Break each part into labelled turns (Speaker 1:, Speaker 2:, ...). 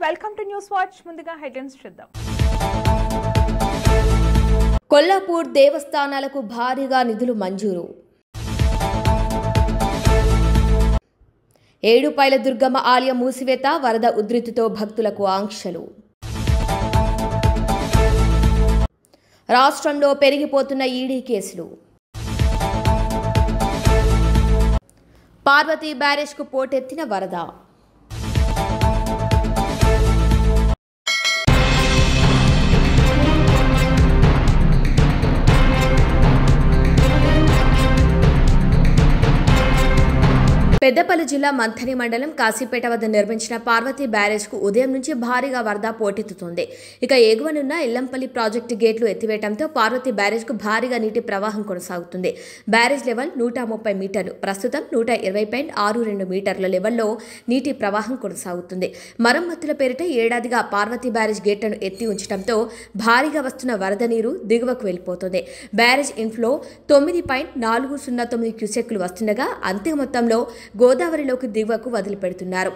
Speaker 1: Welcome to news watch. ముందుగా headlines చూద్దాం.
Speaker 2: కొల్లాపూర్ దేవస్థానాలకు భారీగా నిధులు మంజూరు. ఏడుపాయల దుర్గమ్మ ఆలయం మూసివేత, వరద ఉధృతితో భక్తులకు ఆంక్షలు. రాష్ట్రంలో పెరిగిపోతున్న ఈడీ కేసులు. పార్వతీ బ్యారేజ్కు పోటెత్తిన వరద. పెద్దపల్లి జిల్లా మంథని మండలం కాశీపేట వద్ద నిర్మించిన పార్వతీ బ్యారేజ్కు ఉదయం నుంచి భారీగా వరద పోటెత్తుతోంది. ఇక ఎగువనున్న ఇల్లంపల్లి ప్రాజెక్టు గేట్లు ఎత్తివేయడంతో పార్వతీ బ్యారేజ్కు భారీగా నీటి ప్రవాహం కొనసాగుతుంది. బ్యారేజ్ లెవెల్ 130 మీటర్లు, ప్రస్తుతం 120.62 మీటర్ల లెవెల్లో నీటి ప్రవాహం కొనసాగుతుంది. మరమ్మతుల పేరిట ఏడాదిగా పార్వతీ బ్యారేజ్ గేట్లను ఎత్తి ఉంచడంతో భారీగా వస్తున్న వరద నీరు దిగువకు వెళ్లిపోతుంది. బ్యారేజ్ ఇన్ఫ్లో 9.409 క్యూసెక్లు వస్తుండగా అంతిమ మొత్తంలో గోదావరిలోకి దిగువకు వదిలిపెడుతున్నారు.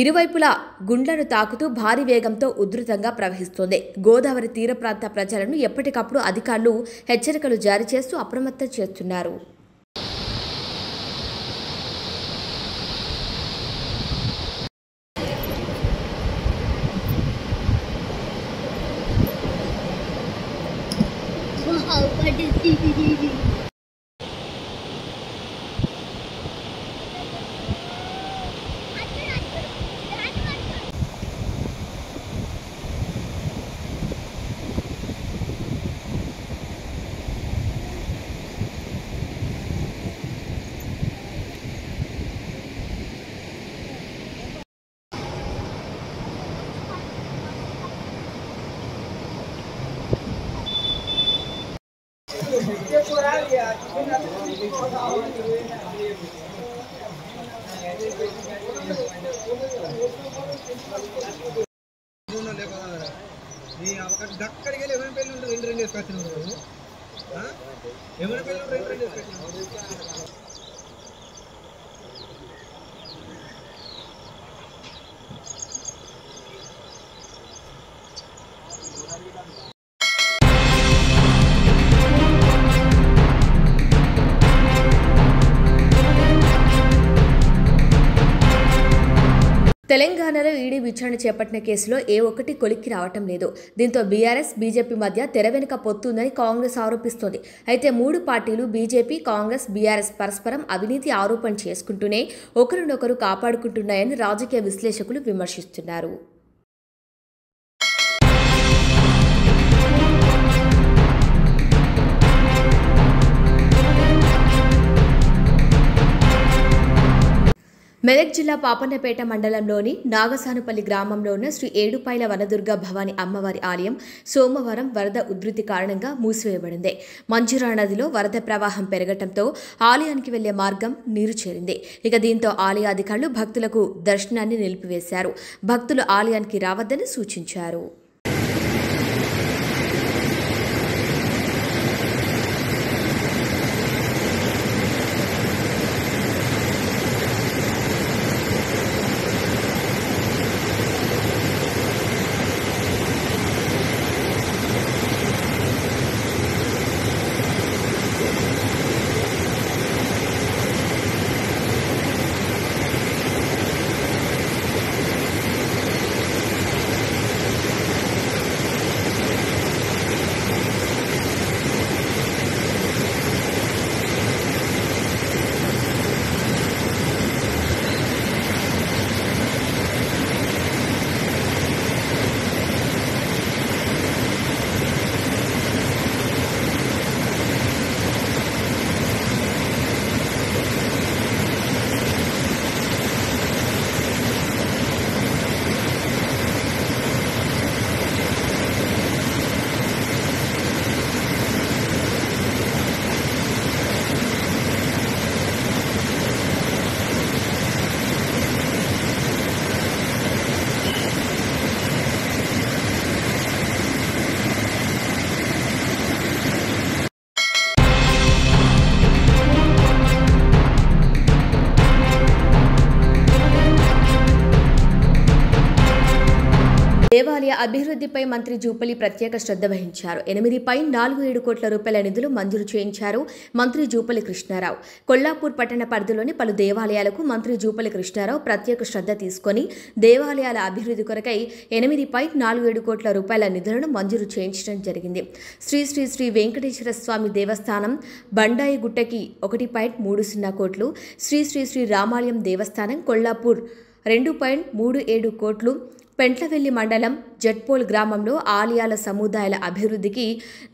Speaker 2: ఇరువైపులా గుండ్లను తాకుతూ భారీ వేగంతో ఉధృతంగా ప్రవహిస్తోంది. గోదావరి తీర ప్రాంత ప్రజలను ఎప్పటికప్పుడు అధికారులు హెచ్చరికలు జారీ చేస్తూ అప్రమత్తం చేస్తున్నారు. తెలంగాణలో ఈడీ విచారణ చేపట్టిన కేసులో ఏ ఒక్కటి కొలిక్కి రావటం లేదు. దీంతో బీఆర్ఎస్, బీజేపీ మధ్య తెర వెనుక పొత్తుందని కాంగ్రెస్ ఆరోపిస్తోంది. అయితే మూడు పార్టీలు బీజేపీ, కాంగ్రెస్, బీఆర్ఎస్ పరస్పరం అవినీతి ఆరోపణ చేసుకుంటూనే ఒకరినొకరు కాపాడుకుంటున్నాయని రాజకీయ విశ్లేషకులు విమర్శిస్తున్నారు. మెదక్ జిల్లా పాపన్నపేట మండలంలోని నాగసానుపల్లి గ్రామంలో ఉన్న శ్రీ ఏడుపాయల వనదుర్గ భవాని అమ్మవారి ఆలయం సోమవారం వరద ఉధృతి కారణంగా మూసివేయబడింది. మంజురా నదిలో వరద ప్రవాహం పెరగడంతో ఆలయానికి వెళ్లే మార్గం నీరు చేరింది. ఇక దీంతో ఆలయ అధికారులు భక్తులకు దర్శనాన్ని నిలిపివేశారు. భక్తులు ఆలయానికి రావద్దని సూచించారు. దేవాలయ అభివృద్ధిపై మంత్రి జూపల్లి ప్రత్యేక శ్రద్ధ వహించారు. 8.47 కోట్ల రూపాయల నిధులు మంజూరు చేయించారు మంత్రి జూపల్లి కృష్ణారావు. కొల్లాపూర్ పట్టణ పరిధిలోని పలు దేవాలయాలకు మంత్రి జూపల్లి కృష్ణారావు ప్రత్యేక శ్రద్ధ తీసుకొని దేవాలయాల అభివృద్ధి కొరకై 8.47 కోట్ల రూపాయల నిధులను మంజూరు చేయించడం జరిగింది. శ్రీ శ్రీ శ్రీ వెంకటేశ్వర స్వామి దేవస్థానం బండాయిగుట్టకి 1.30 కోట్లు, శ్రీ శ్రీ శ్రీ రామాలయం దేవస్థానం కొల్లాపూర్ 2.37 కోట్లు, పెంట్లవెల్లి మండలం జట్పోల్ గ్రామంలో ఆలయాల సముదాయాల అభివృద్ధికి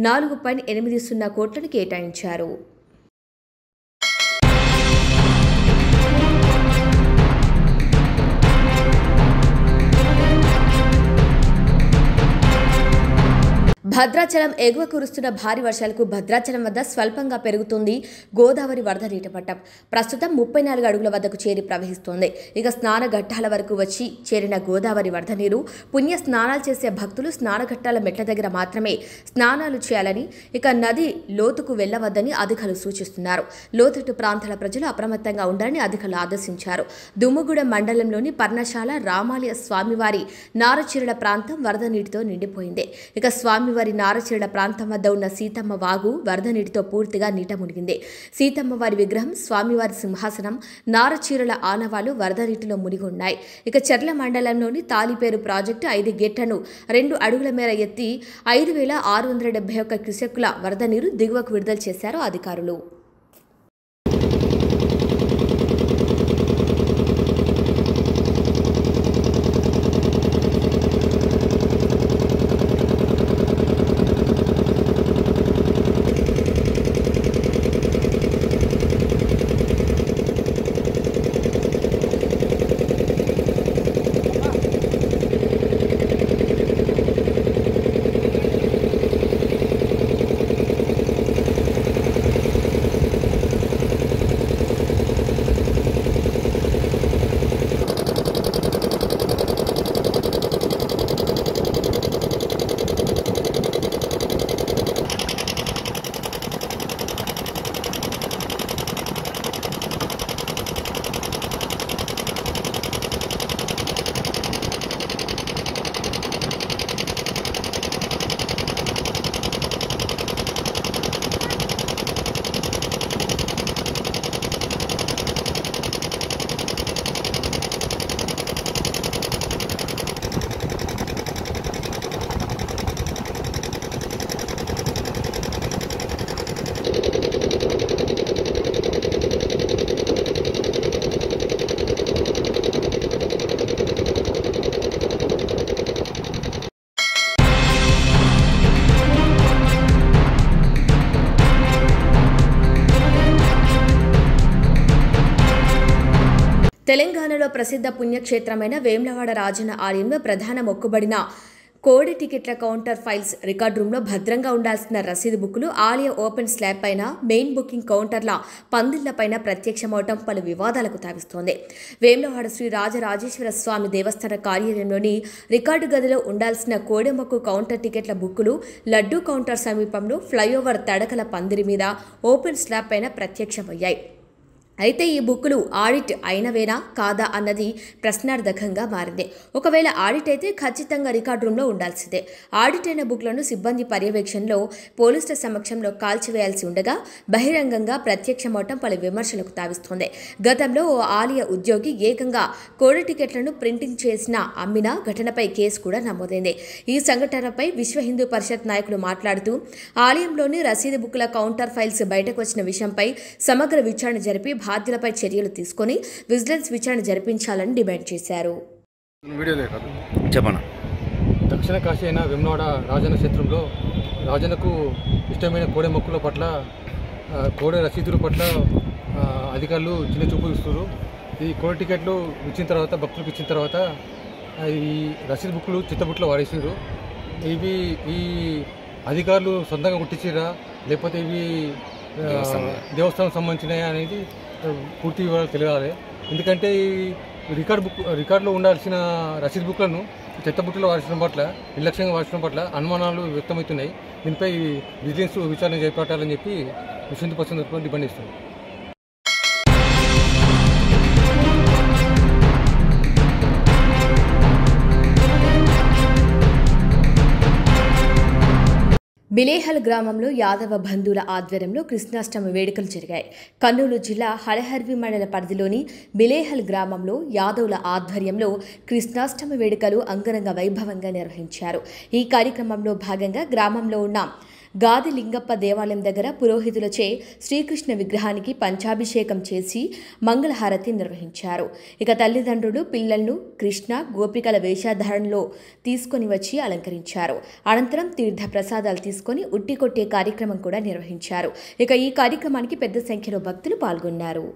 Speaker 2: 4.80 కోట్లను కేటాయించారు. భద్రాచలం ఎగువ కురుస్తున్న భారీ వర్షాలకు భద్రాచలం వద్ద స్వల్పంగా పెరుగుతుంది గోదావరి వరద నీటి మట్టం. ప్రస్తుతం 34 అడుగుల వద్దకు చేరి ప్రవహిస్తోంది. ఇక స్నాన ఘట్టాల వరకు వచ్చి చేరిన గోదావరి వరద నీరు పుణ్య స్నానాలు చేసే భక్తులు స్నానఘట్టాల మెట్ల దగ్గర మాత్రమే స్నానాలు చేయాలని, ఇక నది లోతుకు వెళ్లవద్దని అధికారులు సూచిస్తున్నారు. లోతట్టు ప్రాంతాల ప్రజలు అప్రమత్తంగా ఉండాలని అధికారులు ఆదేశించారు. దుమ్ముగూడెం మండలంలోని పర్ణశాల రామాలయ స్వామివారి నారచీరల ప్రాంతం వరద నీటితో నిండిపోయింది. ఇక స్వామివారి నారచీరల ప్రాంతం వద్ద ఉన్న సీతమ్మ వాగు వరద నీటితో పూర్తిగా నీట మునిగింది. సీతమ్మ వారి విగ్రహం, స్వామివారి సింహాసనం, నారచీరల ఆనవాలు వరద నీటిలో మునిగి ఉన్నాయి. ఇక చెర్ల మండలంలోని తాలిపేరు ప్రాజెక్టు 5 గేట్లను 2 అడుగుల మేర ఎత్తి 5,671 క్యూసెక్కుల వరద నీరు దిగువకు విడుదల చేశారు అధికారులు. తెలంగాణలో ప్రసిద్ధ పుణ్యక్షేత్రమైన వేములవాడ రాజన్న ఆలయంలో ప్రధాన మొక్కుబడిన కోడి టికెట్ల కౌంటర్ ఫైల్స్ రికార్డ్ రూమ్లో భద్రంగా ఉండాల్సిన రసీదు బుక్కులు ఆలయ ఓపెన్ స్లాబ్ పైన మెయిన్ బుకింగ్ కౌంటర్ల పందిళ్లపైన ప్రత్యక్షమవటం పలు వివాదాలకు తావిస్తోంది. వేములవాడ శ్రీ రాజరాజేశ్వర స్వామి దేవస్థాన కార్యాలయంలోని రికార్డు గదిలో ఉండాల్సిన కోడెమొక్కు కౌంటర్ టికెట్ల బుక్కులు లడ్డూ కౌంటర్ సమీపంలో ఫ్లైఓవర్ తడకల పందిరి మీద ఓపెన్ స్లాబ్ పైన ప్రత్యక్షమయ్యాయి. అయితే ఈ బుక్కులు ఆడిట్ అయినవేనా కాదా అన్నది ప్రశ్నార్థకంగా మారింది. ఒకవేళ ఆడిట్ అయితే ఖచ్చితంగా రికార్డ్ రూమ్లో ఉండాల్సిందే. ఆడిట్ అయిన బుక్లను సిబ్బంది పర్యవేక్షణలో పోలీసుల సమక్షంలో కాల్చివేయాల్సి ఉండగా బహిరంగంగా ప్రత్యక్షమవటం పలు విమర్శలకు తావిస్తోంది. గతంలో ఓ ఆలయ ఉద్యోగి ఏకంగా కోడి టికెట్లను ప్రింటింగ్ చేసిన అమ్మిన ఘటనపై కేసు కూడా నమోదైంది. ఈ సంఘటనపై విశ్వ హిందూ పరిషత్ నాయకులు మాట్లాడుతూ ఆలయంలోని రసీదు బుక్కుల కౌంటర్ ఫైల్స్ బయటకు వచ్చిన విషయంపై సమగ్ర విచారణ జరిపి బాధ్యులపై చర్యలు తీసుకొని విజిలెన్స్ విచారణ జరిపించాలని డిమాండ్ చేశారు.
Speaker 3: దక్షిణ కాశీ అయిన వేములవాడ రాజన్న క్షేత్రంలో రాజన్నకు ఇష్టమైన కోడె మొక్కుల పట్ల కోడె రసీదుల పట్ల అధికారులు చిన్న చూపు ఇస్తారు. ఈ కోడె టికెట్లు ఇచ్చిన తర్వాత భక్తులకు ఇచ్చిన తర్వాత ఈ రసీదు బుక్లు చిత్తబుట్లో వాడేసారు. ఇవి ఈ అధికారులు సొంతంగా కుట్టించారా లేకపోతే ఇవి దేవస్థానం సంబంధించినవి అనేది పూర్తి వివరాలు తెలియాలి. ఎందుకంటే ఈ రికార్డులో ఉండాల్సిన రసీదు బుక్లను చెత్తబుట్టలో వాడడం పట్ల నిర్లక్ష్యంగా వాడడం పట్ల అనుమానాలు వ్యక్తమవుతున్నాయి. దీనిపై విజిలెన్స్ విచారణ చేపట్టాలని చెప్పి విశ్వ హిందూ పరిషత్ తరఫున డిమాండ్ ఇస్తుంది.
Speaker 2: బిలేహల్ గ్రామంలో యాదవ బంధువుల ఆధ్వర్యంలో కృష్ణాష్టమి వేడుకలు జరిగాయి. కర్నూలు జిల్లా హళహర్వి మండల పరిధిలోని బిలేహల్ గ్రామంలో యాదవుల ఆధ్వర్యంలో కృష్ణాష్టమి వేడుకలు అంగరంగ వైభవంగా నిర్వహించారు. ఈ కార్యక్రమంలో భాగంగా గ్రామంలో ఉన్న గాది లింగప్ప దేవాలయం దగ్గర పురోహితులచే శ్రీకృష్ణ విగ్రహానికి పంచాభిషేకం చేసి మంగళహారతి నిర్వహించారు. ఇక తల్లిదండ్రులు పిల్లలను కృష్ణ గోపికల వేషధారణలో తీసుకొని వచ్చి అలంకరించారు. అనంతరం తీర్థ ప్రసాదాలు తీసుకొని ఉట్టి కొట్టే కార్యక్రమం కూడా నిర్వహించారు. ఇక ఈ కార్యక్రమానికి పెద్ద సంఖ్యలో భక్తులు పాల్గొన్నారు.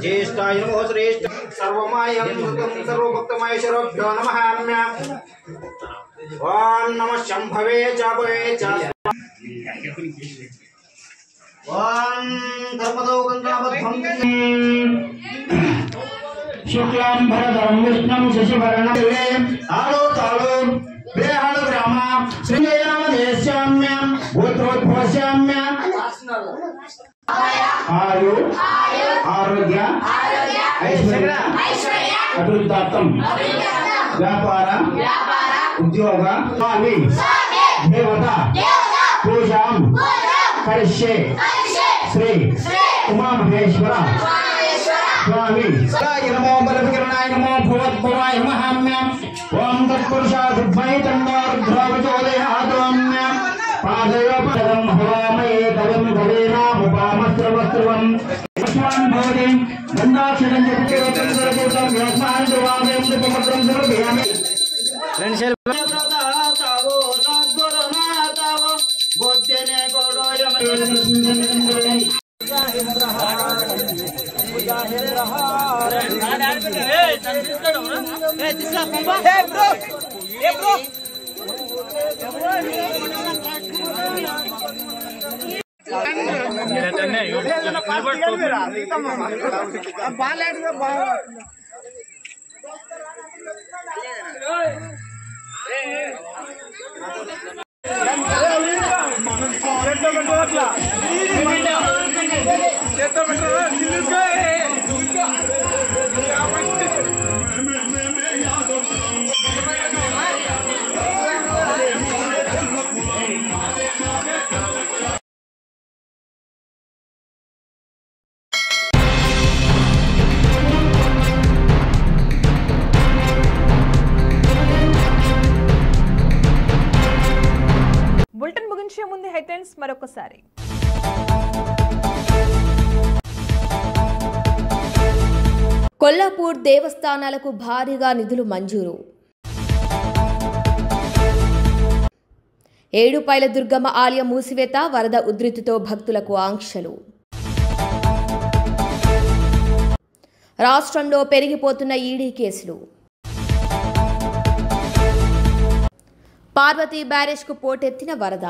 Speaker 4: ज्येष्ठाय नमो श्रेष्ठ सर्वमायं सर्वभक्तमहेश्वरभ्यो नमः। ओम नमः शंभवे चापवे च ओम धर्मदो गंगावद्धं शुक्लां भरधरं विष्णुं शशिवर्णं तालो तालो बेहल ग्राम श्रीरामदेश्याम्यां गोत्रोद्भवस्याम्यां आयु आरोग्य ऐश्वर्य अभिवृद्धार्थं व्यापार उद्योग स्वामी देवता पूजां करिष्ये श्री उमामहेश्वर स्वामी नमो बलविकरणाय नमो भगवद्भवाय नमः। ओम तत्पुरुषाय तन्नो रुद्रवचोदयातोम्यां पादयोपदं हवामहे तवं धरेणामुपामस्त्रवस्त्रवं पुष्पान् भवति गन्धाक्षरं जपितोत्तरपूतं योस्मान् दुवामें सुपमत्रं समर्पयामि। तावो सद्गुरुनाथावो बोध्यने गोडोयमये
Speaker 1: బులెటిన్ ముగించే ముందు హెడ్లైన్స్ మరొకసారి.
Speaker 2: కొల్లాపూర్ దేవస్థానాలకు భారీగా నిధులు మంజూరు. ఏడుపాయల దుర్గమ్మ ఆలయం మూసివేత, వరద ఉధృతితో భక్తులకు ఆంక్షలు. రాష్ట్రంలో పెరిగిపోతున్న ఈడీ కేసులు. పార్వతీ బ్యారేజ్కు పోటెత్తిన వరద.